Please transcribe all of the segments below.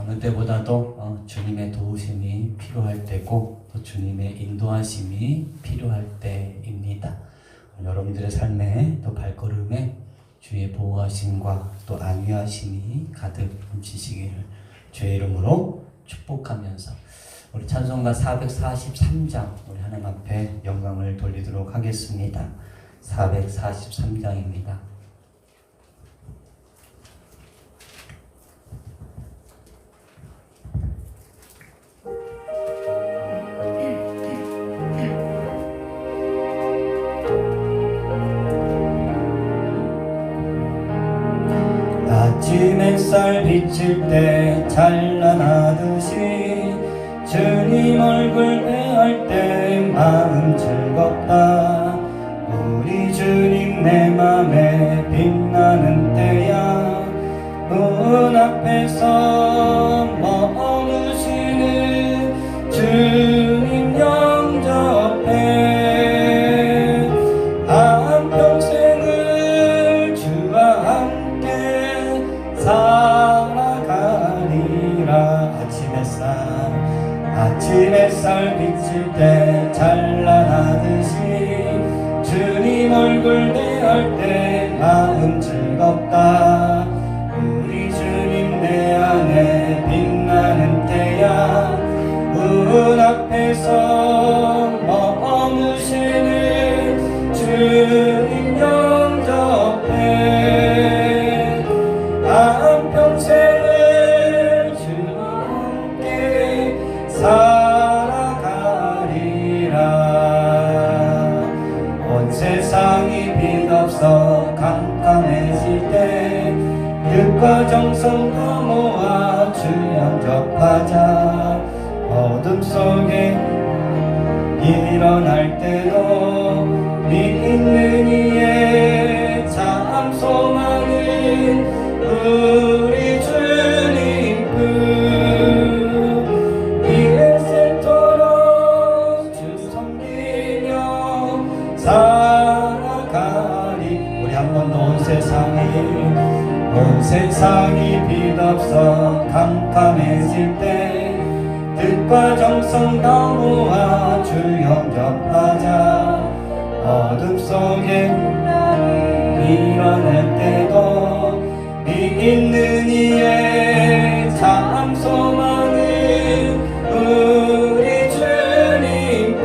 어느 때보다도 주님의 도우심이 필요할 때고 또 주님의 인도하심이 필요할 때입니다. 여러분들의 삶에 또 발걸음에 주의 보호하심과 또 안위하심이 가득 넘치시기를 주의 이름으로 축복하면서 우리 찬송가 443장 우리 하나님 앞에 영광을 돌리도록 하겠습니다. 443장입니다. 아침 햇살 비칠 때 찬란하듯이 주님 얼굴 대할 때 마음 즐겁다. 우리 주님 내 맘에 빛나는 때야. 문 앞에서 머무시는 주님 영접해 한평생을 주와 함께 살아가리라. 아침 햇살 비칠 때 찬란하듯이 주님 얼굴 대할 때 마음 즐겁다. 우리 주님 내 안에 빛나는 때야. 문 앞에서 머무시는 주님 영접해 한평생을 주와 함께 살아가리라. 온 세상이 빛없어 깜깜해질 때 뜻과 정성 넘어와 주 영접하자. 어둠 속에 일어날 때도 믿는 이의 참 소망은 우리 주님뿐. 이새토록 주 섬기며 살아가리. 우리 한 번 더 온 세상이 빛없어 캄캄해질 때 뜻과 정성 넘어와 주 영접하자. 어둠 속에 일어날 때도 믿는 이의 참 소망은 우리 주님뿐.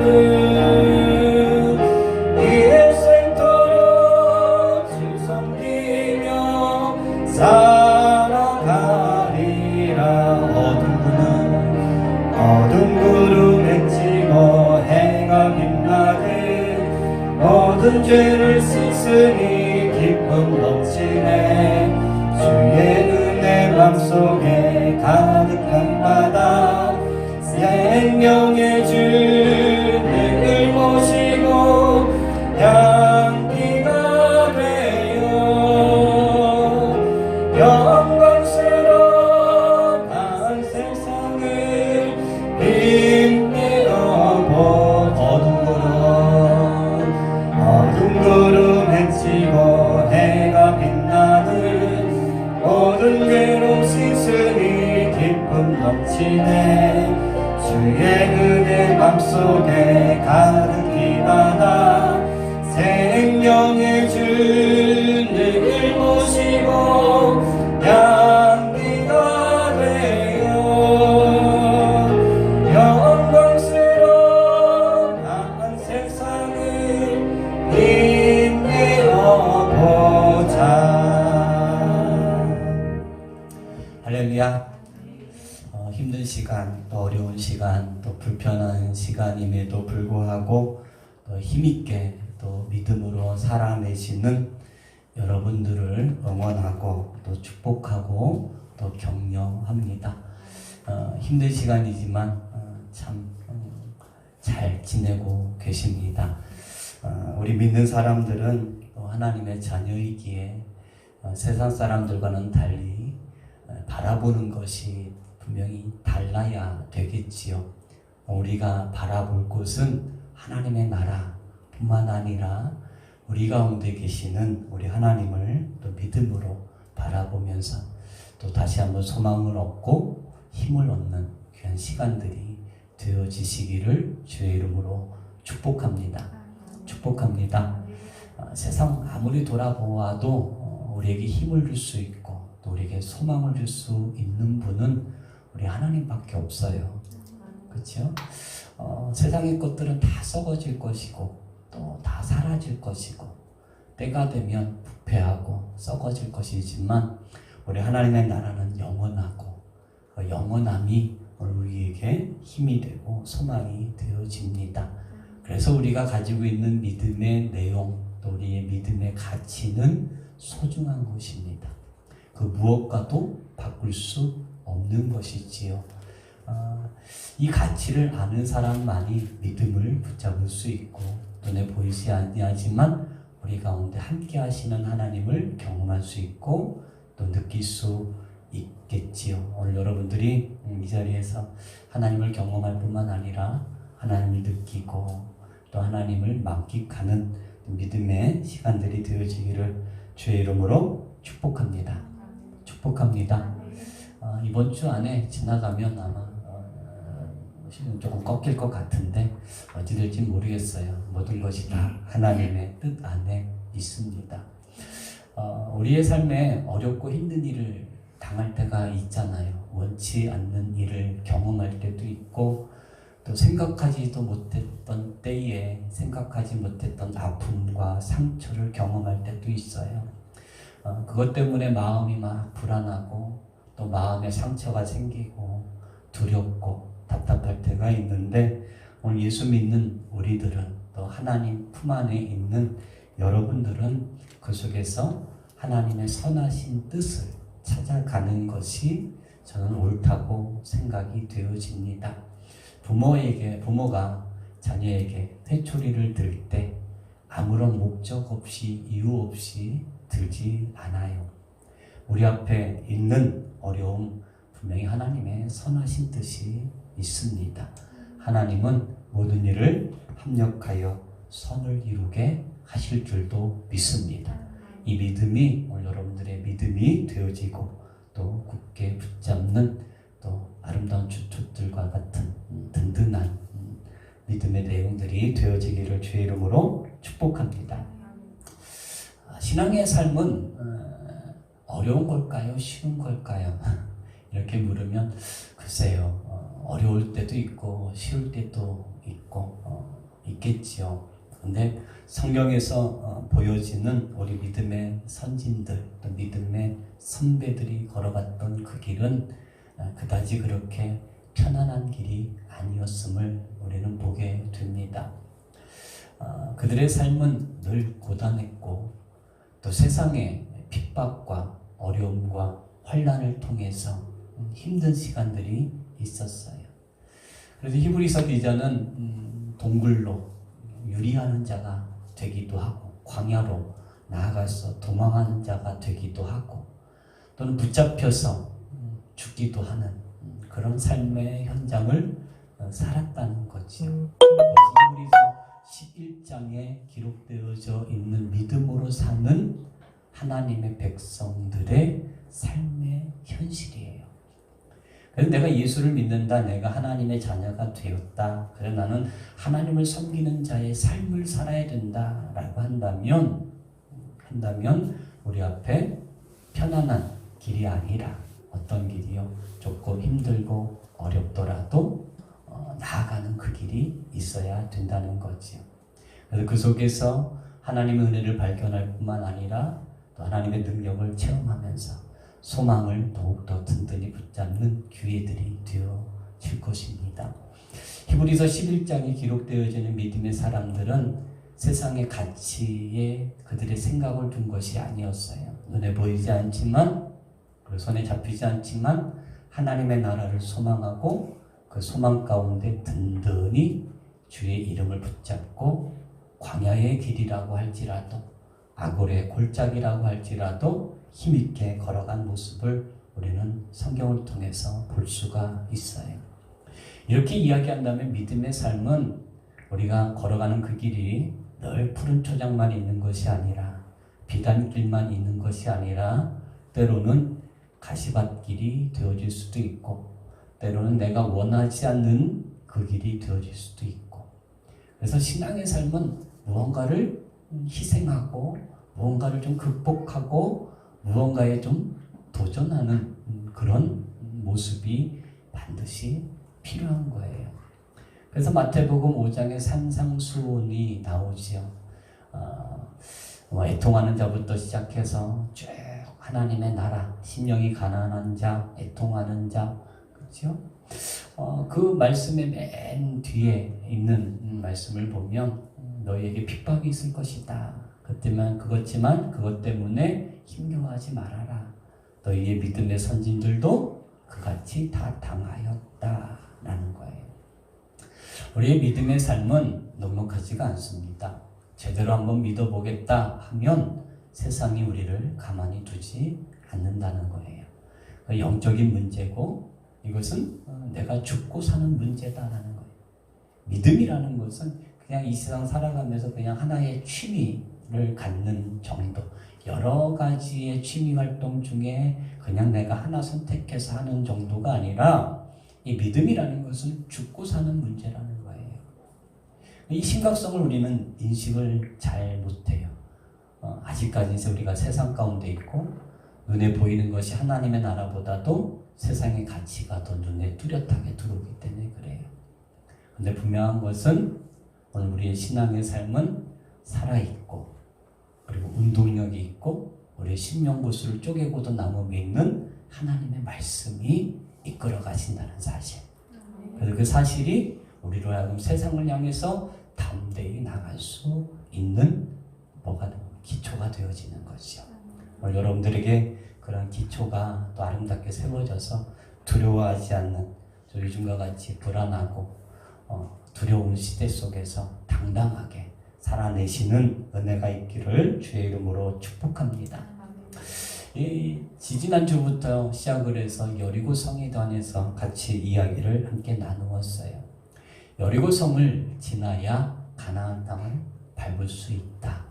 일생토록 주 섬기며 살아가리라. 어둠 구름 헤치고 해가 빛나듯 모든 죄를 씻으니 기쁨 넘치네. 주의 은혜 맘속에 가득한 바다 생명의 주 늘 모시고 향기가 되어 영광스러운 세상을 빛내어 보. 어둠 구름 헤치고 해가 빛나듯 모든 괴로움 씻으니 기쁨 넘치네. 주의 은혜 맘속에 가득히 받아 생명의 주 늘 모시고 향기가 되어 영광스러운 한 세상을 빛내어 보자. 할렐루야. 힘든 시간, 또 어려운 시간, 또 불편한 시간임에도 불구하고 또 힘있게 또 믿음으로 살아내시는 여러분들을 응원하고 또 축복하고 또 격려합니다. 힘든 시간이지만 참 잘 지내고 계십니다. 우리 믿는 사람들은 또 하나님의 자녀이기에 세상 사람들과는 달리 바라보는 것이 분명히 달라야 되겠지요. 우리가 바라볼 곳은 하나님의 나라 뿐만 아니라 우리 가운데 계시는 우리 하나님을 또 믿음으로 바라보면서 또 다시 한번 소망을 얻고 힘을 얻는 귀한 시간들이 되어지시기를 주의 이름으로 축복합니다. 축복합니다. 세상 아무리 돌아보아도 우리에게 힘을 줄 수 있고 또 우리에게 소망을 줄 수 있는 분은 우리 하나님밖에 없어요. 그렇죠? 세상의 것들은 다 썩어질 것이고 또 다 사라질 것이고 때가 되면 부패하고 썩어질 것이지만 우리 하나님의 나라는 영원하고 그 영원함이 우리에게 힘이 되고 소망이 되어집니다. 그래서 우리가 가지고 있는 믿음의 내용 또 우리의 믿음의 가치는 소중한 것입니다. 그 무엇과도 바꿀 수 없는 것이지요. 이 가치를 아는 사람만이 믿음을 붙잡을 수 있고 눈에 보이지 아니하지만 우리 가운데 함께 하시는 하나님을 경험할 수 있고 또 느낄 수 있겠지요. 오늘 여러분들이 이 자리에서 하나님을 경험할 뿐만 아니라 하나님을 느끼고 또 하나님을 만끽하는 믿음의 시간들이 되어지기를 주의 이름으로 축복합니다. 축복합니다. 이번 주 안에 지나가면 아마 조금 꺾일 것 같은데 어찌 될지 모르겠어요. 모든 것이 다 하나님의 뜻 안에 있습니다. 우리의 삶에 어렵고 힘든 일을 당할 때가 있잖아요. 원치 않는 일을 경험할 때도 있고 또 생각하지도 못했던 때에 생각하지 못했던 아픔과 상처를 경험할 때도 있어요. 그것 때문에 마음이 막 불안하고 또 마음에 상처가 생기고 두렵고 답답할 때가 있는데 오늘 예수 믿는 우리들은 또 하나님 품 안에 있는 여러분들은 그 속에서 하나님의 선하신 뜻을 찾아가는 것이 저는 옳다고 생각이 되어집니다. 부모가 자녀에게 회초리를 들 때 아무런 목적 없이 이유 없이 들지 않아요. 우리 앞에 있는 어려움 분명히 하나님의 선하신 뜻이 있습니다. 하나님은 모든 일을 합력하여 선을 이루게 하실 줄도 믿습니다. 이 믿음이 오늘 여러분들의 믿음이 되어지고 또 굳게 붙잡는 또 아름다운 주춧들과 같은 든든한 믿음의 내용들이 되어지기를 주의 이름으로 축복합니다. 신앙의 삶은 어려운 걸까요? 쉬운 걸까요? 이렇게 물으면 글쎄요. 어려울 때도 있고 쉬울 때도 있고 있겠지요. 근데 성경에서 보여지는 우리 믿음의 선진들 또 믿음의 선배들이 걸어갔던 그 길은 그다지 그렇게 편안한 길이 아니었음을 우리는 보게 됩니다. 그들의 삶은 늘 고단했고 또 세상의 핍박과 어려움과 환난을 통해서 힘든 시간들이 있었어요. 그래서 히브리서 기자는 동굴로 유리하는 자가 되기도 하고 광야로 나아가서 도망하는 자가 되기도 하고 또는 붙잡혀서 죽기도 하는 그런 삶의 현장을 살았다는 거죠. 히브리서 11장에 기록되어져 있는 믿음으로 사는 하나님의 백성들의 삶의 현실이에요. 그래서 내가 예수를 믿는다, 내가 하나님의 자녀가 되었다, 그래 나는 하나님을 섬기는 자의 삶을 살아야 된다라고 한다면 우리 앞에 편안한 길이 아니라 어떤 길이요? 조금 힘들고 어렵더라도 나아가는 그 길이 있어야 된다는 거죠. 그래서 그 속에서 하나님의 은혜를 발견할 뿐만 아니라 또 하나님의 능력을 체험하면서 소망을 더욱더 든든히 붙잡는 기회들이 되어질 것입니다. 히브리서 11장에 기록되어지는 믿음의 사람들은 세상의 가치에 그들의 생각을 둔 것이 아니었어요. 눈에 보이지 않지만 그리고 손에 잡히지 않지만 하나님의 나라를 소망하고 그 소망 가운데 든든히 주의 이름을 붙잡고 광야의 길이라고 할지라도 아골의 골짜기라고 할지라도 힘있게 걸어간 모습을 우리는 성경을 통해서 볼 수가 있어요. 이렇게 이야기한다면 믿음의 삶은 우리가 걸어가는 그 길이 늘 푸른 초장만 있는 것이 아니라 비단길만 있는 것이 아니라 때로는 가시밭길이 되어질 수도 있고 때로는 내가 원하지 않는 그 길이 되어질 수도 있고, 그래서 신앙의 삶은 무언가를 희생하고 무언가를 좀 극복하고 무언가에 좀 도전하는 그런 모습이 반드시 필요한 거예요. 그래서 마태복음 5장에 산상수훈이 나오지요. 애통하는 자부터 시작해서 쭉 하나님의 나라, 심령이 가난한 자, 애통하는 자, 그렇죠? 그 말씀의 맨 뒤에 있는 말씀을 보면 너희에게 핍박이 있을 것이다. 그렇지만 그것 때문에 힘겨워하지 말아라. 너희의 믿음의 선진들도 그같이 다 당하였다라는 거예요. 우리의 믿음의 삶은 넉넉하지가 않습니다. 제대로 한번 믿어보겠다 하면 세상이 우리를 가만히 두지 않는다는 거예요. 영적인 문제고 이것은 내가 죽고 사는 문제다라는 거예요. 믿음이라는 것은 그냥 이 세상 살아가면서 그냥 하나의 취미를 갖는 정도, 여러 가지의 취미 활동 중에 그냥 내가 하나 선택해서 하는 정도가 아니라 이 믿음이라는 것은 죽고 사는 문제라는 거예요. 이 심각성을 우리는 인식을 잘 못해요. 아직까지 우리가 세상 가운데 있고 눈에 보이는 것이 하나님의 나라보다도 세상의 가치가 더 눈에 뚜렷하게 들어오기 때문에 그래요. 근데 분명한 것은 오늘 우리의 신앙의 삶은 살아있고 그리고 운동력이 있고 우리의 심령구슬을 쪼개고도 나무 믿는 하나님의 말씀이 이끌어 가신다는 사실. 그래서 그 사실이 우리로 하여금 세상을 향해서 담대히 나갈 수 있는 기초가 되어지는 것이요. 오늘 여러분들에게 그런 기초가 또 아름답게 세워져서 두려워하지 않는 요즘과 같이 불안하고 두려운 시대 속에서 당당하게 살아내시는 은혜가 있기를 주의 이름으로 축복합니다. 지지난주부터 시작을 해서 여리고성에 관해서 같이 이야기를 함께 나누었어요. 여리고성을 지나야 가나안 땅을 밟을 수 있다.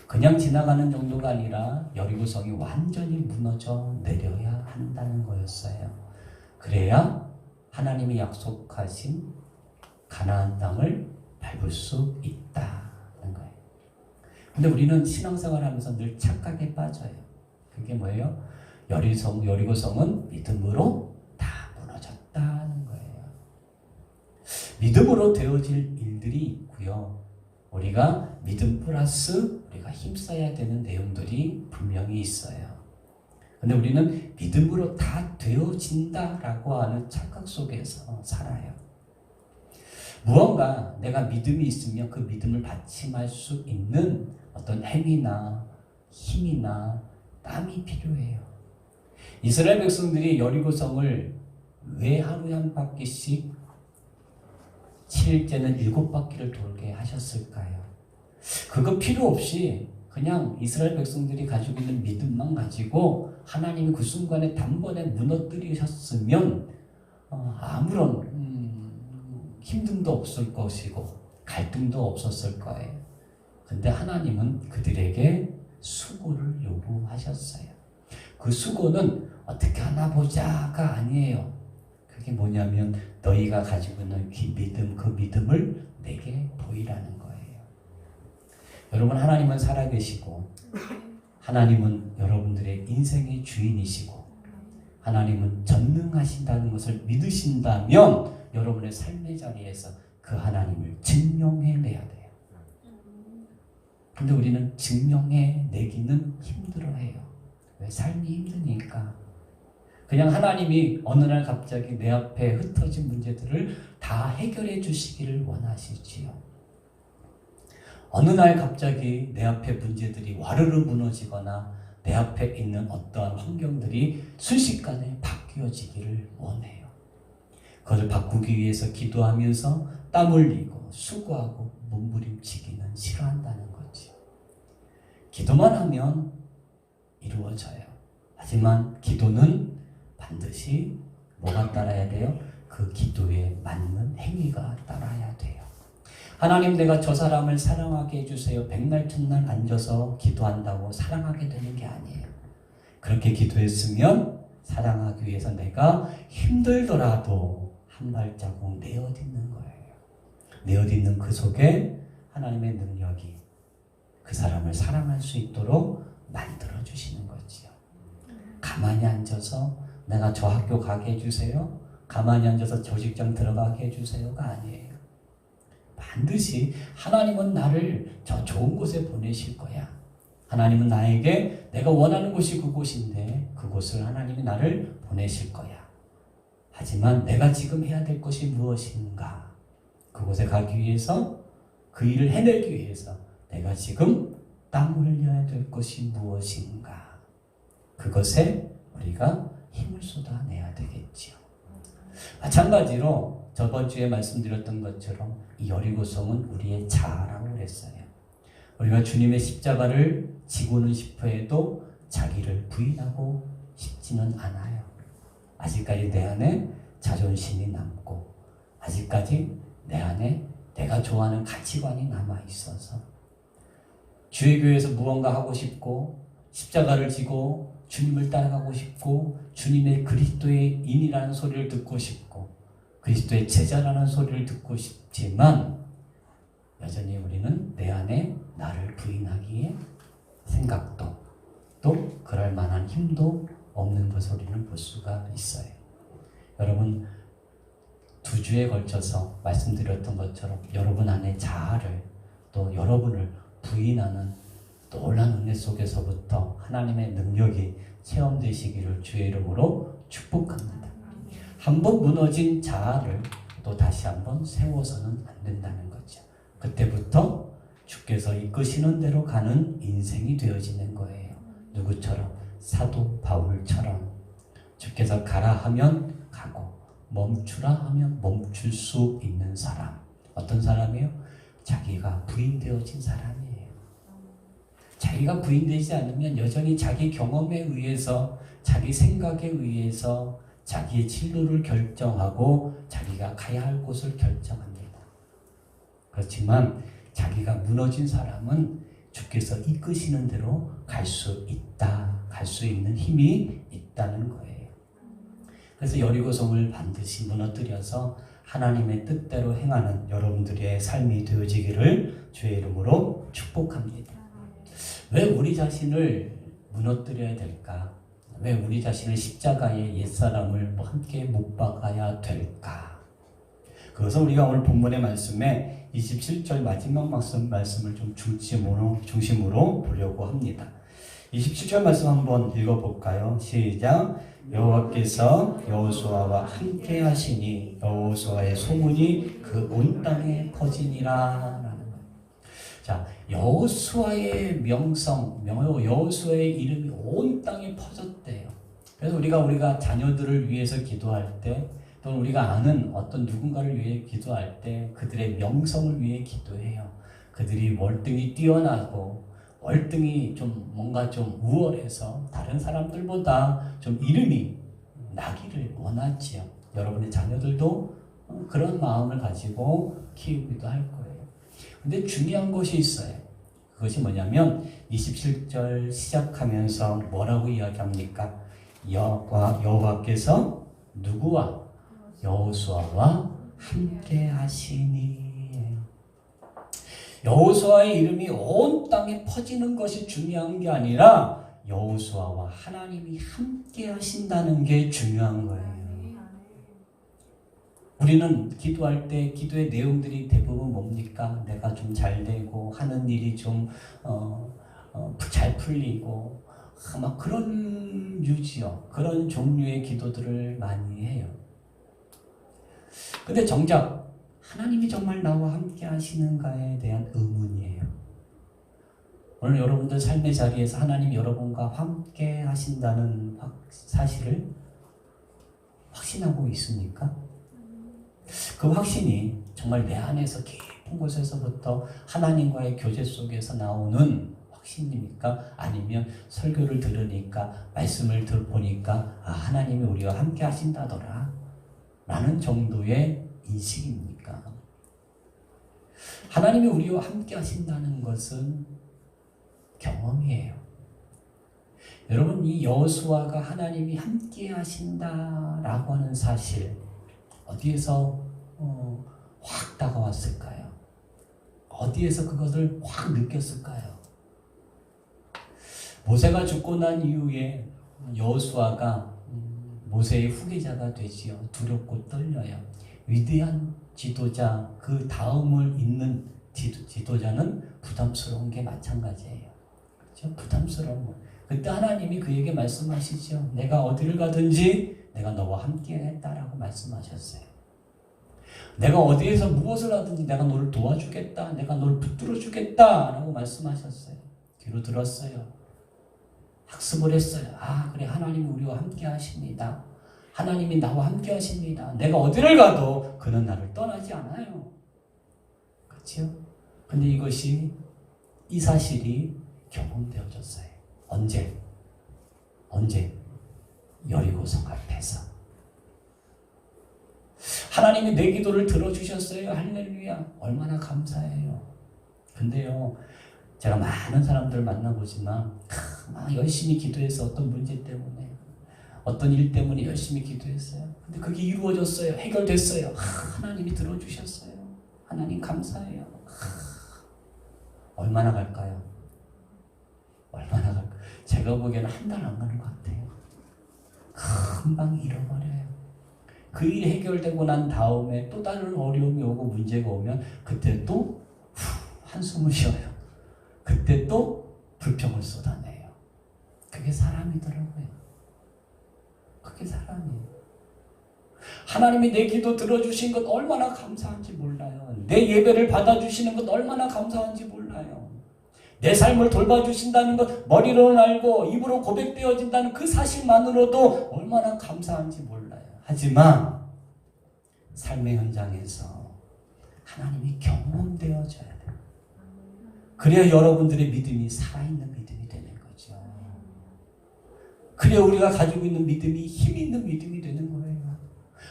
그냥 지나가는 정도가 아니라 여리고성이 완전히 무너져 내려야 한다는 거였어요. 그래야 하나님이 약속하신 가나안 땅을 밟을 수 있다는 거예요. 근데 우리는 신앙생활 하면서 늘 착각에 빠져요. 그게 뭐예요? 여리고성은 믿음으로 다 무너졌다는 거예요. 믿음으로 되어질 일들이 있고요. 우리가 믿음 플러스 우리가 힘써야 되는 내용들이 분명히 있어요. 근데 우리는 믿음으로 다 되어진다라고 하는 착각 속에서 살아요. 무언가 내가 믿음이 있으면 그 믿음을 받침할 수 있는 어떤 행위나 힘이나 땀이 필요해요. 이스라엘 백성들이 여리고성을 왜 하루에 한 바퀴씩 7일째는 7바퀴를 돌게 하셨을까요? 그거 필요 없이 그냥 이스라엘 백성들이 가지고 있는 믿음만 가지고 하나님이 그 순간에 단번에 무너뜨리셨으면 아무런 힘듦도 없을 것이고 갈등도 없었을 거예요. 근데 하나님은 그들에게 수고를 요구하셨어요. 그 수고는 어떻게 하나 보자가 아니에요. 그게 뭐냐면 너희가 가지고 있는 그 믿음을 내게 보이라는 거예요. 여러분, 하나님은 살아계시고 하나님은 여러분들의 인생의 주인이시고 하나님은 전능하신다는 것을 믿으신다면 여러분의 삶의 자리에서 그 하나님을 증명해내야 돼요. 근데 우리는 증명해내기는 힘들어해요. 왜? 삶이 힘드니까. 그냥 하나님이 어느 날 갑자기 내 앞에 흩어진 문제들을 다 해결해 주시기를 원하시지요. 어느 날 갑자기 내 앞에 문제들이 와르르 무너지거나 내 앞에 있는 어떠한 환경들이 순식간에 바뀌어지기를 원해요. 그것을 바꾸기 위해서 기도하면서 땀 흘리고 수고하고 몸부림치기는 싫어한다는 거지. 기도만 하면 이루어져요. 하지만 기도는 반드시 뭐가 따라야 돼요? 그 기도에 맞는 행위가 따라야 돼요. 하나님, 내가 저 사람을 사랑하게 해주세요. 백날 첫날 앉아서 기도한다고 사랑하게 되는 게 아니에요. 그렇게 기도했으면 사랑하기 위해서 내가 힘들더라도 한 발자국 내어딛는 거예요. 내어딛는 그 속에 하나님의 능력이 그 사람을 사랑할 수 있도록 만들어 주시는 거지요. 가만히 앉아서 내가 저 학교 가게 해주세요. 가만히 앉아서 저 직장 들어가게 해주세요가 아니에요. 반드시 하나님은 나를 저 좋은 곳에 보내실 거야. 하나님은 나에게 내가 원하는 곳이 그곳인데 그곳을 하나님이 나를 보내실 거야. 하지만 내가 지금 해야 될 것이 무엇인가? 그곳에 가기 위해서 그 일을 해내기 위해서 내가 지금 땀 흘려야 될 것이 무엇인가? 그것에 우리가 힘을 쏟아내야 되겠지요. 마찬가지로 저번 주에 말씀드렸던 것처럼 이 여리고성은 우리의 자아라고 그랬어요. 우리가 주님의 십자가를 지고는 싶어 해도 자기를 부인하고 싶지는 않아요. 아직까지 내 안에 자존심이 남고 아직까지 내 안에 내가 좋아하는 가치관이 남아있어서 주의 교회에서 무언가 하고 싶고 십자가를 지고 주님을 따라가고 싶고 주님의 그리스도의 인이라는 소리를 듣고 싶고 그리스도의 제자라는 소리를 듣고 싶지만 여전히 우리는 내 안에 나를 부인하기에 생각도 또 그럴 만한 힘도 없는 것을 우리는 볼 수가 있어요. 여러분 2주에 걸쳐서 말씀드렸던 것처럼 여러분 안에 자아를 또 여러분을 부인하는 놀라운 은혜 속에서부터 하나님의 능력이 체험되시기를 주의 이름으로 축복합니다. 한번 무너진 자아를 또 다시 한번 세워서는 안 된다는 거죠. 그때부터 주께서 이끄시는 대로 가는 인생이 되어지는 거예요. 누구처럼? 사도 바울처럼 주께서 가라 하면 가고 멈추라 하면 멈출 수 있는 사람. 어떤 사람이에요? 자기가 부인되어진 사람이에요. 자기가 부인되지 않으면 여전히 자기 경험에 의해서 자기 생각에 의해서 자기의 진로를 결정하고 자기가 가야 할 곳을 결정합니다. 그렇지만 자기가 무너진 사람은 주께서 이끄시는 대로 갈 수 있다. 갈 수 있는 힘이 있다는 거예요. 그래서 여리고성을 반드시 무너뜨려서 하나님의 뜻대로 행하는 여러분들의 삶이 되어지기를 주의 이름으로 축복합니다. 왜 우리 자신을 무너뜨려야 될까? 왜 우리 자신을 십자가의 옛사람을 함께 못 박아야 될까? 그것은 우리가 오늘 본문의 말씀에 27절 마지막 말씀을 좀 중심으로 보려고 합니다. 27절 말씀 한번 읽어볼까요? 시작. 여호와께서 여호수아와 함께 하시니 여호수아의 소문이 그 온 땅에 퍼지니라. 자, 여호수아의 명성, 여호수아의 이름이 온 땅에 퍼졌대요. 그래서 우리가 자녀들을 위해서 기도할 때, 또는 우리가 아는 어떤 누군가를 위해 기도할 때 그들의 명성을 위해 기도해요. 그들이 월등히 뛰어나고 월등히 뭔가 우월해서 다른 사람들보다 좀 이름이 나기를 원하지요. 여러분의 자녀들도 그런 마음을 가지고 키우기도 할 거예요. 근데 중요한 것이 있어요. 그것이 뭐냐면 27절 시작하면서 뭐라고 이야기합니까? 여호와께서 누구와? 여호수아와 함께 하시니. 여호수아의 이름이 온 땅에 퍼지는 것이 중요한 게 아니라 여호수아와 하나님이 함께 하신다는 게 중요한 거예요. 우리는 기도할 때 기도의 내용들이 대부분 뭡니까? 내가 좀 잘 되고 하는 일이 좀 잘 풀리고 막 그런 유지요. 그런 종류의 기도들을 많이 해요. 근데 정작 하나님이 정말 나와 함께 하시는가에 대한 의문이에요. 오늘 여러분들 삶의 자리에서 하나님이 여러분과 함께 하신다는 사실을 확신하고 있습니까? 그 확신이 정말 내 안에서 깊은 곳에서부터 하나님과의 교제 속에서 나오는 확신입니까? 아니면 설교를 들으니까 말씀을 들어보니까 하나님이 우리와 함께 하신다더라 라는 정도의 인식입니까? 하나님이 우리와 함께 하신다는 것은 경험이에요. 여러분, 이 여호수아가 하나님이 함께 하신다라고 하는 사실 어디에서 확 다가왔을까요? 어디에서 그것을 확 느꼈을까요? 모세가 죽고 난 이후에 여호수아가 모세의 후계자가 되지요. 두렵고 떨려요. 위대한 지도자, 그 다음을 잇는 지도자는 부담스러운 게 마찬가지예요. 그렇죠? 부담스러운 거. 그때 하나님이 그에게 말씀하시죠. 내가 어디를 가든지 내가 너와 함께 했다라고 말씀하셨어요. 내가 어디에서 무엇을 하든지 내가 너를 도와주겠다. 내가 너를 붙들어 주겠다 라고 말씀하셨어요. 귀로 들었어요. 학습을 했어요. 아, 그래, 하나님이 우리와 함께 하십니다. 하나님이 나와 함께 하십니다. 내가 어디를 가도 그는 나를 떠나지 않아요. 그렇죠? 근데 이 사실이 경험되어졌어요. 언제? 여리고성 앞에서. 하나님이 내 기도를 들어주셨어요. 할렐루야. 얼마나 감사해요. 근데요, 제가 많은 사람들을 만나보지만 막 열심히 기도해서 어떤 문제 때문에 어떤 일 때문에 열심히 기도했어요. 근데 그게 이루어졌어요. 해결됐어요. 하나님이 들어주셨어요. 하나님 감사해요. 얼마나 갈까요? 얼마나 갈까요? 제가 보기에는 한 달 안 가는 것 같아요. 금방 잃어버려요. 그 일이 해결되고 난 다음에 또 다른 어려움이 오고 문제가 오면 그때 또 한숨을 쉬어요. 그때 또 불평을 쏟아내요. 그게 사람이더라고요. 그게 사람이에요. 하나님이 내 기도 들어주신 것 얼마나 감사한지 몰라요. 내 예배를 받아주시는 것 얼마나 감사한지 몰라요. 내 삶을 돌봐주신다는 것 머리로는 알고 입으로 고백되어진다는 그 사실만으로도 얼마나 감사한지 몰라요. 하지만 삶의 현장에서 하나님이 경험되어져야 돼요. 그래야 여러분들의 믿음이 살아있는 믿음이 되는 거죠. 그래야 우리가 가지고 있는 믿음이 힘 있는 믿음이 되는 거예요.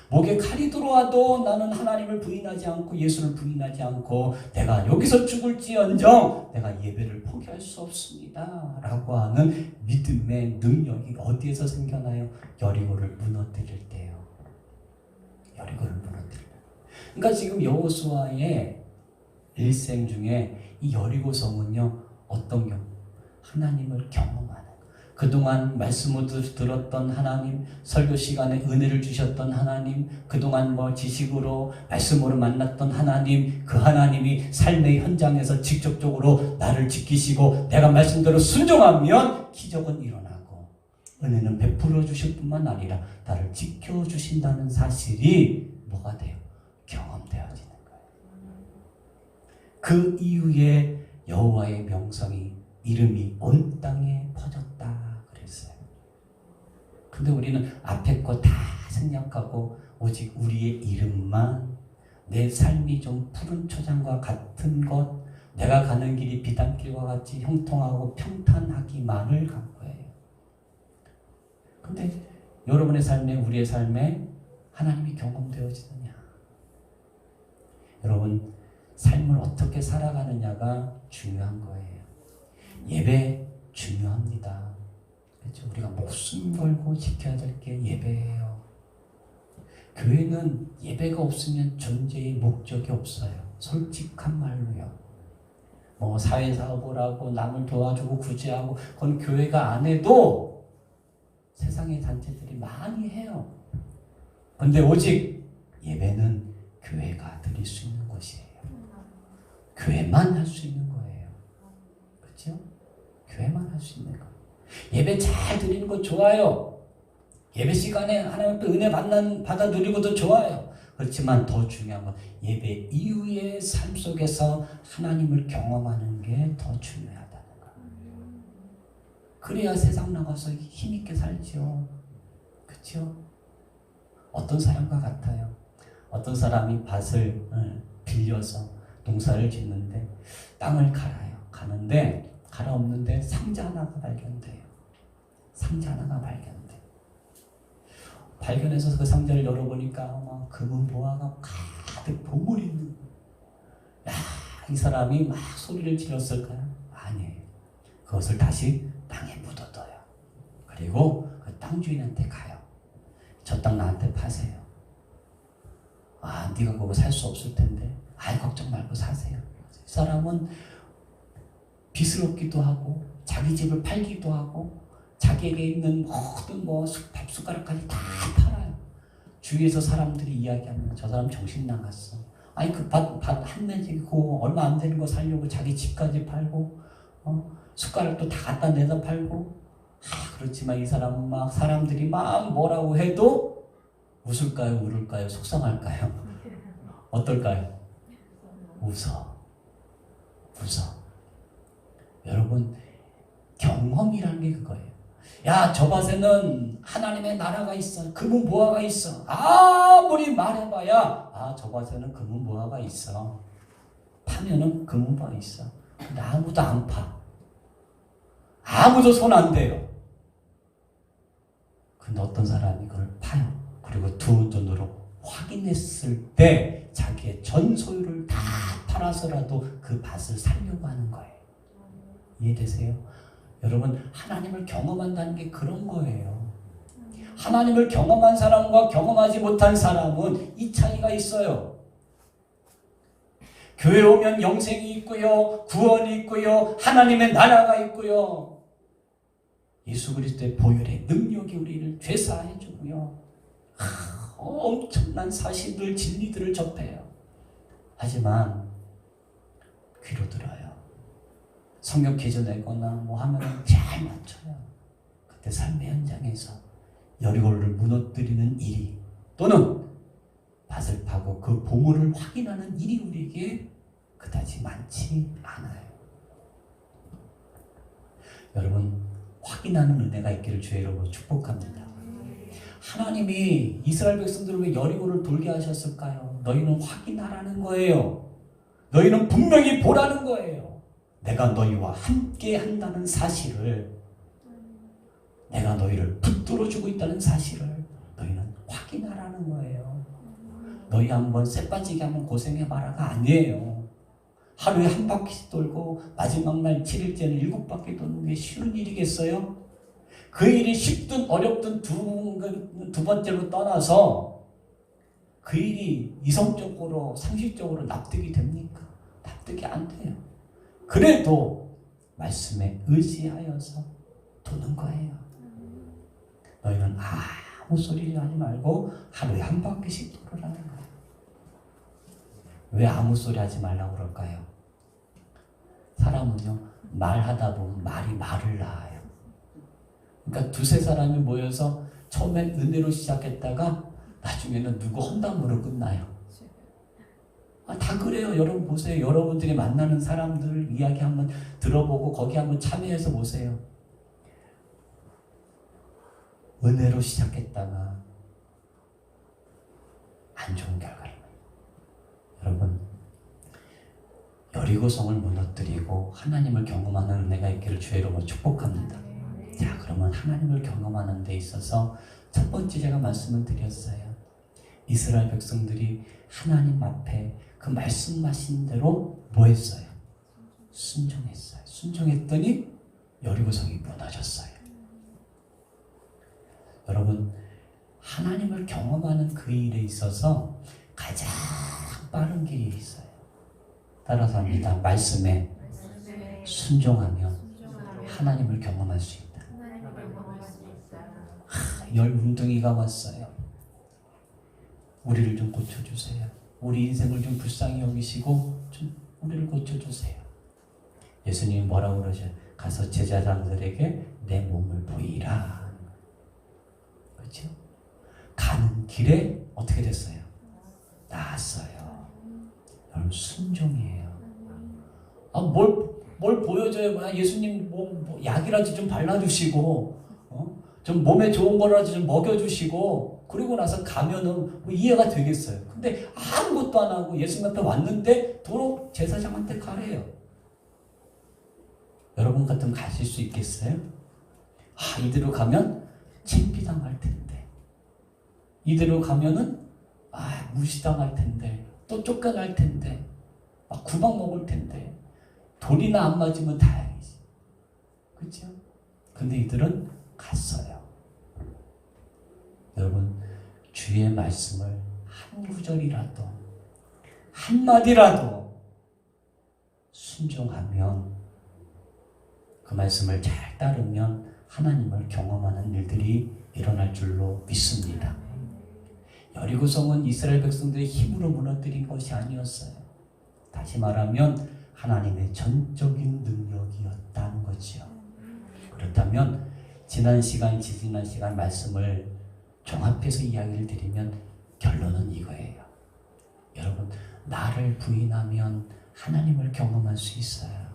목에 칼이 들어와도 나는 하나님을 부인하지 않고 예수를 부인하지 않고 내가 여기서 죽을지언정 내가 예배를 포기할 수 없습니다 라고 하는 믿음의 능력이 어디에서 생겨나요? 여리고를 무너뜨릴 때요. 여리고를 무너뜨릴 때. 그러니까 지금 여호수아의 일생 중에 이 여리고성은요, 어떤 경우? 하나님을 경험하는, 그동안 말씀을 들었던 하나님, 설교 시간에 은혜를 주셨던 하나님, 그동안 지식으로 말씀으로 만났던 하나님, 그 하나님이 삶의 현장에서 직접적으로 나를 지키시고 내가 말씀대로 순종하면 기적은 일어나고 은혜는 베풀어 주실 뿐만 아니라 나를 지켜주신다는 사실이 뭐가 돼요? 경험되어지는 거예요. 그 이후에 여호와의 명성이, 이름이 온 땅에 퍼졌다 그랬어요. 근데 우리는 앞에 거 다 생략하고 오직 우리의 이름만, 내 삶이 좀 푸른 초장과 같은 것, 내가 가는 길이 비단길과 같이 형통하고 평탄하기만을 간 거예요. 근데 여러분의 삶에, 우리의 삶에 하나님이 경험되어지느냐? 여러분, 삶을 어떻게 살아가느냐가 중요한 거예요. 예배 중요합니다. 그렇죠? 우리가 목숨 걸고 지켜야 될 게 예배예요. 교회는 예배가 없으면 존재의 목적이 없어요. 솔직한 말로요. 사회사업을 하고 남을 도와주고 구제하고 그건 교회가 안 해도 세상의 단체들이 많이 해요. 그런데 오직 예배는 교회가 드릴 수 있는 것이에요. 교회만 할 수 있는 거예요. 그렇죠? 교회만 할 수 있는 거. 예배 잘 드리는 거 좋아요. 예배 시간에 하나님께 은혜 받아 누리고도 좋아요. 그렇지만 더 중요한 건 예배 이후의 삶 속에서 하나님을 경험하는 게 더 중요하다는 거예요. 그래야 세상 나가서 힘있게 살죠. 그렇죠? 어떤 사람과 같아요. 어떤 사람이 밭을 빌려서 농사를 짓는데 땅을 갈아요. 가는데 갈아엎는데 상자 하나가 발견돼요. 상자 하나가 발견돼. 발견해서 그 상자를 열어보니까 막 금은 보화가 가득 보물이 있는 거예요. 야, 이 사람이 막 소리를 질렀을까요? 아니에요. 그것을 다시 땅에 묻어둬요. 그리고 그 땅 주인한테 가요. 저 땅 나한테 파세요. 아, 네가 그거 살 수 없을 텐데. 아이, 걱정 말고 사세요. 이 사람은 빚을 얻기도 하고 자기 집을 팔기도 하고 자기에게 있는 모든 밥 숟가락까지 다 팔아요. 주위에서 사람들이 이야기하면 저 사람 정신 나갔어. 아니 그 밭 한 매지 그거 얼마 안 되는 거 살려고 자기 집까지 팔고 숟가락도 다 갖다 내다 팔고. 그렇지만 이 사람은 막 사람들이 막 뭐라고 해도 웃을까요? 울을까요? 속상할까요? 어떨까요? 웃어. 여러분, 경험이라는 게 그거예요. 야, 저 밭에는 하나님의 나라가 있어. 금은 보화가 있어. 아무리 말해봐야 저 밭에는 금은 보화가 있어. 파면은 금은 보화 있어. 근데 아무도 안 파. 아무도 손 안 대요. 근데 어떤 사람이 그걸 파요. 그리고 두 눈으로 확인했을 때 자기의 전 소유를 다 팔아서라도 그 밭을 살려고 하는 거예요. 이해되세요? 여러분, 하나님을 경험한다는 게 그런 거예요. 하나님을 경험한 사람과 경험하지 못한 사람은 이 차이가 있어요. 교회 오면 영생이 있고요, 구원이 있고요, 하나님의 나라가 있고요, 예수 그리스도의 보혈의 능력이 우리를 죄사해 주고요, 엄청난 사실들, 진리들을 접해요. 하지만 귀로 들어요. 성경 개조되거나 하면은 잘 맞춰요. 그때 삶의 현장에서 여리고를 무너뜨리는 일이 또는 밭을 파고 그 보물을 확인하는 일이 우리에게 그다지 많지 않아요. 여러분, 확인하는 은혜가 있기를 주의 이름으로 축복합니다. 하나님이 이스라엘 백성들을 왜 여리고를 돌게 하셨을까요? 너희는 확인하라는 거예요. 너희는 분명히 보라는 거예요. 내가 너희와 함께 한다는 사실을, 내가 너희를 붙들어주고 있다는 사실을 너희는 확인하라는 거예요. 너희 한번 새 빠지게 하면 고생해봐라가 아니에요. 하루에 한 바퀴씩 돌고 마지막 날 7일째는 7바퀴 도는 게 쉬운 일이겠어요? 그 일이 쉽든 어렵든 두 번째로 떠나서 그 일이 이성적으로 상식적으로 납득이 됩니까? 납득이 안 돼요. 그래도 말씀에 의지하여서 도는 거예요. 너희는 아무 소리 하지 말고 하루에 한 바퀴씩 돌으라는 거예요. 왜 아무 소리 하지 말라고 그럴까요? 사람은요, 말하다 보면 말이 말을 낳아요. 그러니까 두세 사람이 모여서 처음엔 은혜로 시작했다가 나중에는 누구 험담으로 끝나요. 다 그래요. 여러분 보세요. 여러분들이 만나는 사람들 이야기 한번 들어보고 거기 한번 참여해서 보세요. 은혜로 시작했다가 안 좋은 결과를. 여러분, 여리고성을 무너뜨리고 하나님을 경험하는 은혜가 있기를 주의 이름으로 축복합니다. 자, 그러면 하나님을 경험하는 데 있어서 첫 번째 제가 말씀을 드렸어요. 이스라엘 백성들이 하나님 앞에 그 말씀하신 대로 뭐 했어요? 순종했어요. 순종했더니 여리고성이 무너졌어요. 여러분, 하나님을 경험하는 그 일에 있어서 가장 빠른 길이 있어요. 따라서 합니다. 말씀에 순종하면 하나님을 경험할 수 있다. 열 운동이가 왔어요. 우리를 좀 고쳐주세요. 우리 인생을 좀 불쌍히 여기시고 좀 우리를 고쳐주세요. 예수님이 뭐라고 그러죠? 가서 제자들에게 내 몸을 보이라. 그렇죠? 가는 길에 어떻게 됐어요? 나았어요. 여러분, 순종이에요. 뭘 보여줘요? 예수님 약이라도 좀 발라주시고, 좀 몸에 좋은 거라도 좀 먹여주시고, 그리고 나서 가면은 이해가 되겠어요. 근데 아무것도 안 하고 예수님 앞에 왔는데 도로 제사장한테 가래요. 여러분 같으면 가실 수 있겠어요? 이대로 가면 창피당할 텐데, 이대로 가면은 무시당할 텐데, 또 쫓겨날 텐데, 막 구박 먹을 텐데, 돌이나 안 맞으면 다행이지. 그렇죠? 근데 이들은 갔어요. 여러분, 주의 말씀을 한 구절이라도, 한마디라도 순종하면, 그 말씀을 잘 따르면 하나님을 경험하는 일들이 일어날 줄로 믿습니다. 여리고성은 이스라엘 백성들의 힘으로 무너뜨린 것이 아니었어요. 다시 말하면 하나님의 전적인 능력이었다는 거지요. 그렇다면 지난 시간 말씀을 종합해서 이야기를 드리면 결론은 이거예요. 여러분, 나를 부인하면 하나님을 경험할 수 있어요.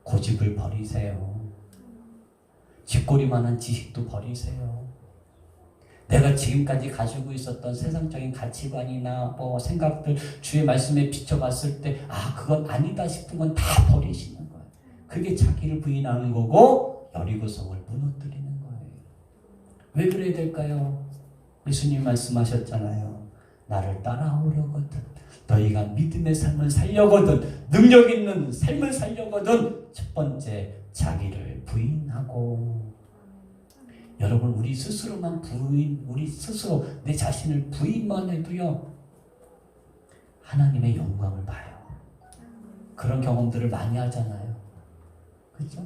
고집을 버리세요. 쥐꼬리 많은 지식도 버리세요. 내가 지금까지 가지고 있었던 세상적인 가치관이나 생각들 주의 말씀에 비춰봤을 때 그건 아니다 싶은 건 다 버리시는 거예요. 그게 자기를 부인하는 거고 여리고성을 무너뜨리는 거예요. 왜 그래야 될까요? 예수님 말씀하셨잖아요. 나를 따라오려거든, 너희가 믿음의 삶을 살려거든, 능력 있는 삶을 살려거든, 첫 번째 자기를 부인하고. 여러분, 우리 스스로 내 자신을 부인만 해도요, 하나님의 영광을 봐요. 그런 경험들을 많이 하잖아요. 그렇죠?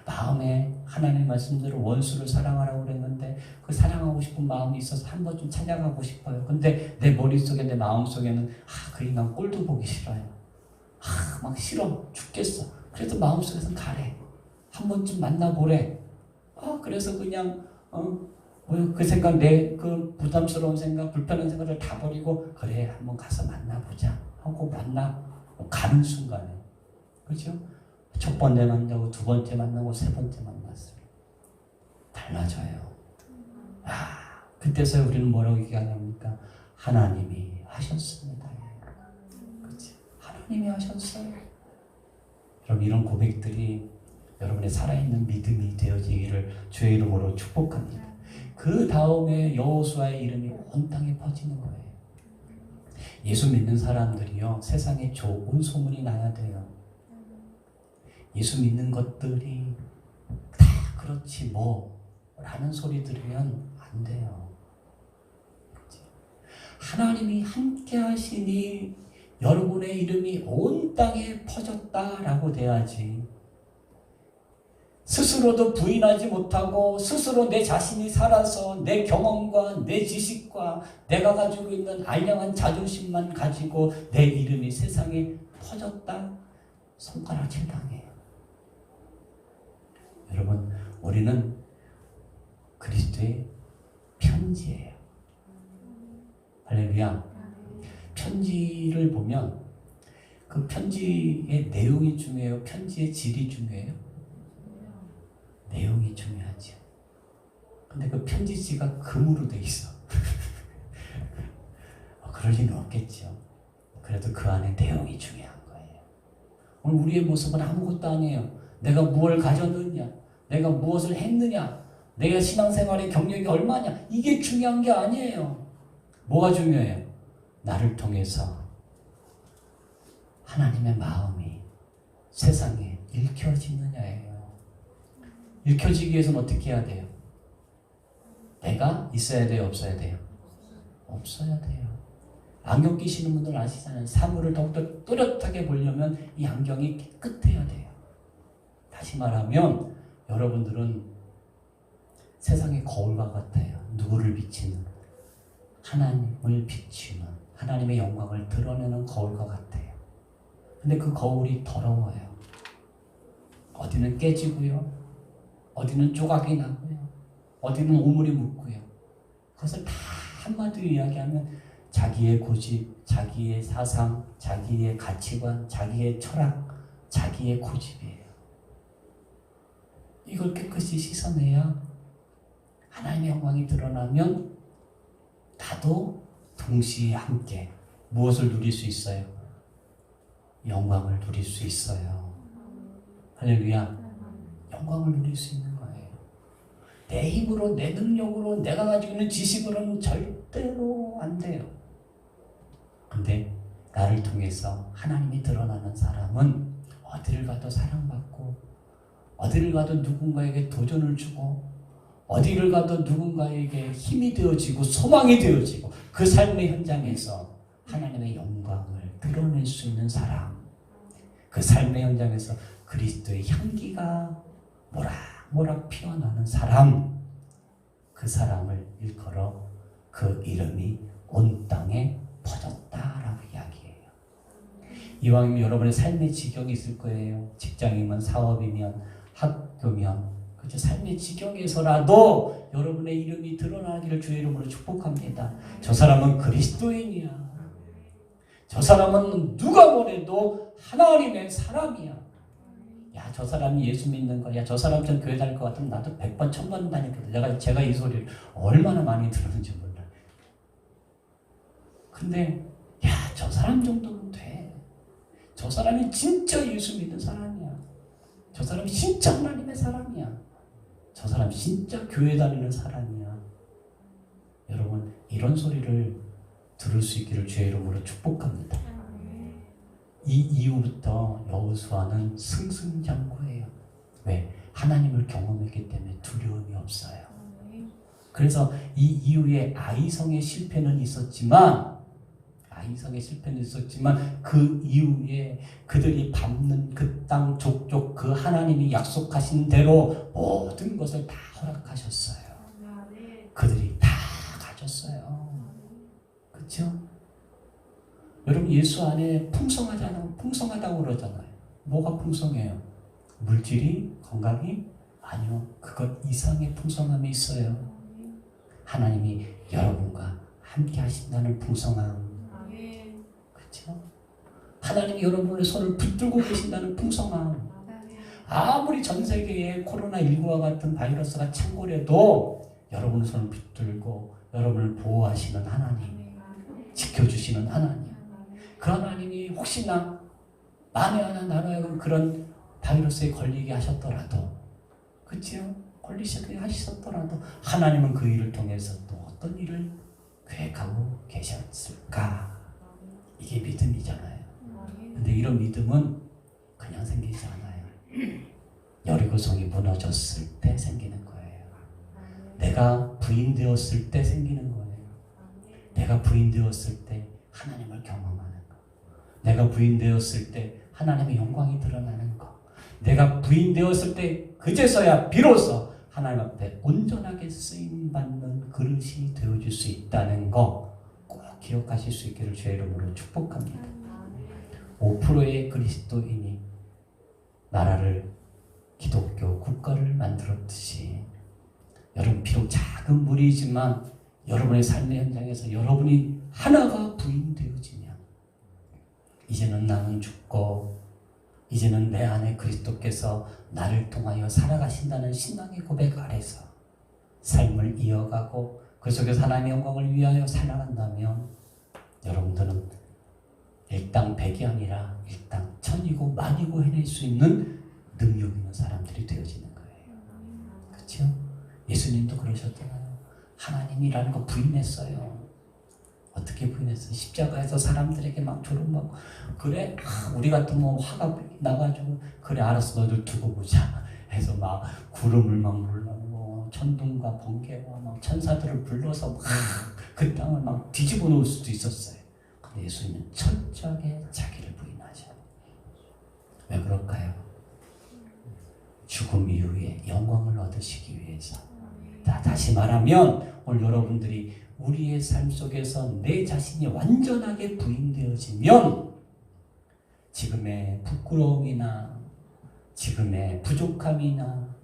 마음에 하나님 말씀대로 원수를 사랑하라고 그랬는데 그 사랑하고 싶은 마음이 있어서 한 번쯤 찬양하고 싶어요. 근데 내 머릿속에, 내 마음속에는 그 인간 꼴도 보기 싫어요. 막 싫어 죽겠어. 그래도 마음속에서는 가래. 한 번쯤 만나보래. 그래서 그냥 그 생각, 그 부담스러운 생각, 불편한 생각을 다 버리고 그래, 한번 가서 만나보자 하고 가는 순간에, 그렇죠? 첫 번째 만나고 두 번째 만나고 세 번째 만났어요. 달라져요. 그때서 우리는 뭐라고 얘기하냐니까 하나님이 하셨습니다. 그렇지? 하나님이 하셨어요. 여러분, 이런 고백들이 여러분의 살아있는 믿음이 되어지기를 주의 이름으로 축복합니다. 그 다음에 여호수아의 이름이 온 땅에 퍼지는 거예요. 예수 믿는 사람들이요, 세상에 좋은 소문이 나야 돼요. 예수 믿는 것들이 다 그렇지 라는 소리 들으면 안 돼요. 하나님이 함께 하시니 여러분의 이름이 온 땅에 퍼졌다라고 돼야지. 스스로도 부인하지 못하고 스스로 내 자신이 살아서 내 경험과 내 지식과 내가 가지고 있는 알량한 자존심만 가지고 내 이름이 세상에 퍼졌다, 손가락질 당해요. 여러분, 우리는 그리스도의 편지예요. 할렐루야. 편지를 보면 그 편지의 내용이 중요해요? 편지의 질이 중요해요? 내용이 중요하죠. 근데 그 편지지가 금으로 돼 있어. 그럴 리는 없겠죠. 그래도 그 안에 내용이 중요한 거예요. 오늘 우리의 모습은 아무것도 아니에요. 내가 무엇을 가졌느냐, 내가 무엇을 했느냐, 내가 신앙생활의 경력이 얼마냐, 이게 중요한 게 아니에요. 뭐가 중요해요? 나를 통해서 하나님의 마음이 세상에 읽혀지느냐예요. 읽혀지기 위해서는 어떻게 해야 돼요? 내가 있어야 돼요? 없어야 돼요? 없어야 돼요. 안경 끼시는 분들 아시잖아요. 사물을 더욱더 또렷하게 보려면 이 안경이 깨끗해야 돼요. 다시 말하면 여러분들은 세상의 거울과 같아요. 누구를 비치는? 하나님을 비추는, 하나님의 영광을 드러내는 거울과 같아요. 근데 그 거울이 더러워요. 어디는 깨지고요, 어디는 조각이 나고요, 어디는 오물이 묻고요. 그것을 다 한마디로 이야기하면 자기의 고집, 자기의 사상, 자기의 가치관, 자기의 철학, 자기의 고집이에요. 이걸 깨끗이 씻어내야 하나님의 영광이 드러나면 나도 동시에 함께 무엇을 누릴 수 있어요? 영광을 누릴 수 있어요. 할렐루야. 영광을 누릴 수 있는 거예요. 내 힘으로, 내 능력으로, 내가 가지고 있는 지식으로는 절대로 안 돼요. 근데 나를 통해서 하나님이 드러나는 사람은 어디를 가도 사랑받고, 어디를 가도 누군가에게 도전을 주고, 어디를 가도 누군가에게 힘이 되어지고 소망이 되어지고 그 삶의 현장에서 하나님의 영광을 드러낼 수 있는 사람, 그 삶의 현장에서 그리스도의 향기가 모락모락 피어나는 사람, 그 사람을 일컬어 그 이름이 온 땅에 퍼졌다라고 이야기해요. 이왕이면 여러분의 삶의 지경이 있을 거예요. 직장이면, 사업이면, 학교면, 그렇죠? 삶의 지경에서라도 여러분의 이름이 드러나기를 주의 이름으로 축복합니다. 저 사람은 그리스도인이야. 저 사람은 누가 보내도 하나님의 사람이야. 야, 저 사람이 예수 믿는 거야. 저 사람처럼 교회 다닐 것 같으면 나도 100번, 1000번 다녔거든. 제가 이 소리를 얼마나 많이 들었는지 몰라. 근데 야, 저 사람 정도면 돼. 저 사람이 진짜 예수 믿는 사람이야. 저 사람이 진짜 하나님의 사람이야. 저 사람 진짜 교회 다니는 사람이야. 여러분, 이런 소리를 들을 수 있기를 주의 이름으로 축복합니다. 이 이후부터 여호수아는 승승장구해요. 왜? 하나님을 경험했기 때문에 두려움이 없어요. 그래서 이 이후에 아이성의 실패는 있었지만 그 이후에 그들이 밟는 그 땅 족족 그 하나님이 약속하신 대로 모든 것을 다 허락하셨어요. 그들이 다 가졌어요. 그렇죠? 여러분, 예수 안에 풍성하다고 그러잖아요. 뭐가 풍성해요? 물질이? 건강이? 아니요. 그것 이상의 풍성함이 있어요. 하나님이 여러분과 함께 하신다는 풍성함. 그렇죠? 하나님이 여러분의 손을 붙들고 계신다는 풍성함. 아무리 전 세계에 코로나19와 같은 바이러스가 창궐해도 여러분의 손을 붙들고 여러분을 보호하시는 하나님, 지켜주시는 하나님, 그 하나님이 혹시나 만에 하나 나눠요 그런 바이러스에 걸리게 하셨더라도, 그렇죠? 걸리시게 하셨더라도 하나님은 그 일을 통해서 또 어떤 일을 계획하고 계셨을까? 이게 믿음이잖아요. 근데 이런 믿음은 그냥 생기지 않아요. 여리고성이 무너졌을 때 생기는 거예요. 내가 부인되었을 때 생기는 거예요. 내가 부인되었을 때 하나님을 경험하는 거. 내가 부인되었을 때 하나님의 영광이 드러나는 거. 내가 부인되었을 때 그제서야 비로소 하나님 앞에 온전하게 쓰임받는 그릇이 되어줄 수 있다는 거 꼭 기억하실 수 있기를 주의 이름으로 축복합니다. 5%의 그리스도인이 나라를, 기독교 국가를 만들었듯이 여러분, 비록 작은 무리지만 여러분의 삶의 현장에서 여러분이 하나가 부인되어지면 이제는 나는 죽고 이제는 내 안에 그리스도께서 나를 통하여 살아가신다는 신앙의 고백 아래서 삶을 이어가고 그 속에서 하나님의 영광을 위하여 살아간다면 여러분들은 일당 백이 아니라 일당 천이고 만이고 해낼 수 있는 능력 있는 사람들이 되어지는 거예요. 그렇죠? 예수님도 그러셨잖아요. 하나님이라는 거 부인했어요. 어떻게 부인했어요? 십자가에서 사람들에게 막 조롱받고, 그래? 우리 같으면 화가 나가지고, 그래, 알았어, 너들 두고 보자 해서 막 구름을 막 불러고 천둥과 번개와 막 천사들을 불러서 막 그 땅을 막 뒤집어 놓을 수도 있었어요. 근데 예수님은 철저하게 자기를 부인하죠. 왜 그럴까요? 죽음 이후에 영광을 얻으시기 위해서. 다시 말하면 오늘 여러분들이 우리의 삶 속에서 내 자신이 완전하게 부인되어지면 지금의 부끄러움이나 지금의 부족함이나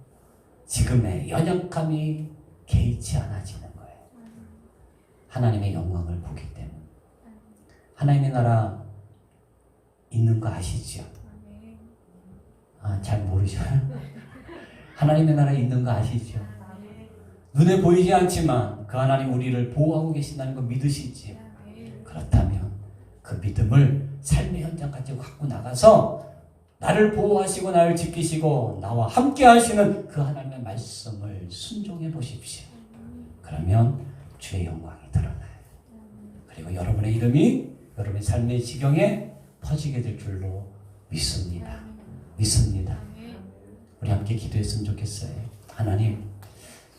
지금의 연약함이 개의치 않아지는 거예요. 하나님의 영광을 보기 때문에. 하나님의 나라 있는 거 아시죠? 잘 모르셔요? 하나님의 나라에 있는 거 아시죠? 눈에 보이지 않지만 그 하나님 우리를 보호하고 계신다는 거 믿으시지요? 그렇다면 그 믿음을 삶의 현장까지 갖고 나가서 나를 보호하시고 나를 지키시고 나와 함께 하시는 그 하나님의 말씀을 순종해 보십시오. 그러면 주의 영광이 드러나요. 그리고 여러분의 이름이 여러분의 삶의 지경에 퍼지게 될 줄로 믿습니다. 우리 함께 기도했으면 좋겠어요. 하나님,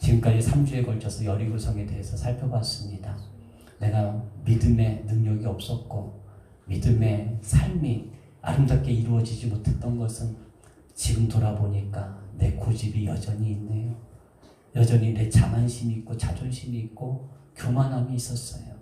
지금까지 3주에 걸쳐서 여리고성에 대해서 살펴봤습니다. 내가 믿음의 능력이 없었고 믿음의 삶이 아름답게 이루어지지 못했던 것은 지금 돌아보니까 내 고집이 여전히 있네요. 여전히 내 자만심이 있고 자존심이 있고 교만함이 있었어요.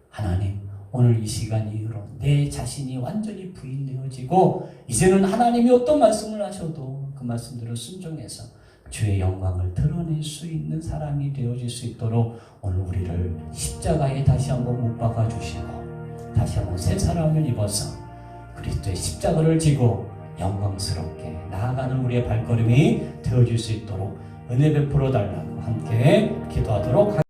하나님, 오늘 이 시간 이후로 내 자신이 완전히 부인되어지고 이제는 하나님이 어떤 말씀을 하셔도 그 말씀대로 순종해서 주의 영광을 드러낼 수 있는 사람이 되어질 수 있도록 오늘 우리를 십자가에 다시 한번 못 박아 주시고 다시 한번 새 사람을 입어서 그리스도의 십자가를 지고 영광스럽게 나아가는 우리의 발걸음이 되어질 수 있도록 은혜 베풀어 달라고 함께 기도하도록 하겠습니다.